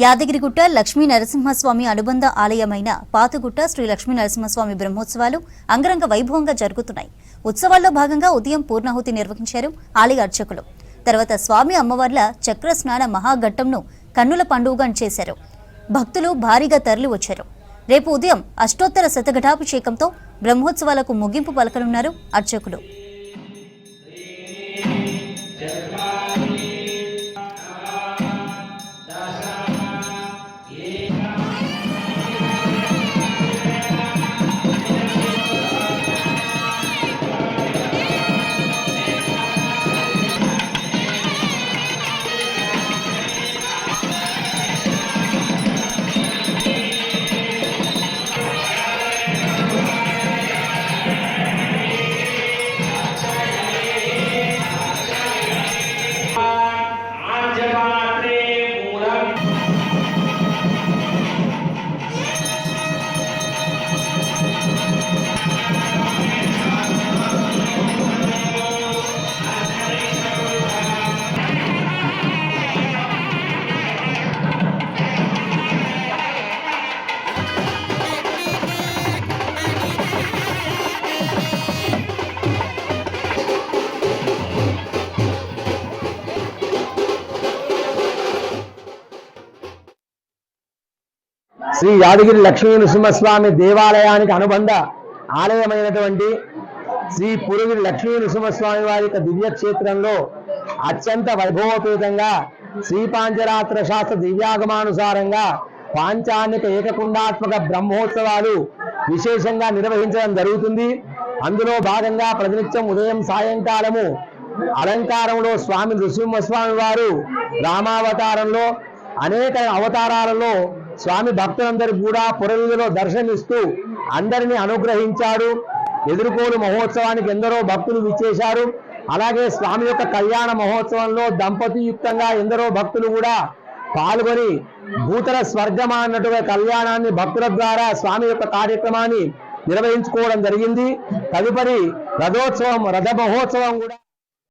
యాదగిరిగుట్ట లక్ష్మీ నరసింహస్వామి అనుబంధ ఆలయమైన పాతగుట్ట శ్రీ లక్ష్మీ నరసింహస్వామి బ్రహ్మోత్సవాలు అంగరంగ వైభవంగా జరుగుతున్నాయి. ఉత్సవాల్లో భాగంగా ఉదయం పూర్ణాహుతి నిర్వహించారు ఆలయ అర్చకులు. తర్వాత స్వామి అమ్మవార్ల చక్ర స్నాన మహాఘట్టంను కన్నుల పండుగగా చేశారు. భక్తులు భారీగా తరలి వచ్చారు. రేపు ఉదయం అష్టోత్తర శతఘటాభిషేకంతో బ్రహ్మోత్సవాలకు ముగింపు పలకనున్నారు అర్చకులు. శ్రీ యాదగిరి లక్ష్మీ నృసింహస్వామి దేవాలయానికి అనుబంధ ఆలయమైనటువంటి శ్రీ పురగిరి లక్ష్మీ నృసింహస్వామి వారి యొక్క దివ్యక్షేత్రంలో అత్యంత వైభవపేతంగా శ్రీ పాంచరాత్ర శాస్త్ర దివ్యాగమానుసారంగా పాంచానిక ఏకకుండాత్మక బ్రహ్మోత్సవాలు విశేషంగా నిర్వహించడం జరుగుతుంది. అందులో భాగంగా ప్రతినిత్యం ఉదయం సాయంకాలము అలంకారంలో స్వామి నృసింహస్వామి వారు రామావతారంలో అనేక అవతారాలలో స్వామి భక్తులందరికీ కూడా పురవీధిలో దర్శనమిస్తూ అందరినీ అనుగ్రహించాడు. ఎదుర్కోలు మహోత్సవానికి ఎందరో భక్తులు విచ్చేశారు. అలాగే స్వామి యొక్క కళ్యాణ మహోత్సవంలో దంపతియుక్తంగా ఎందరో భక్తులు కూడా పాల్గొని భూతల స్వర్గమా అన్నట్టుగా కళ్యాణాన్ని భక్తుల ద్వారా స్వామి యొక్క కార్యక్రమాన్ని నిర్వహించుకోవడం జరిగింది. తదుపరి రథ మహోత్సవం కూడా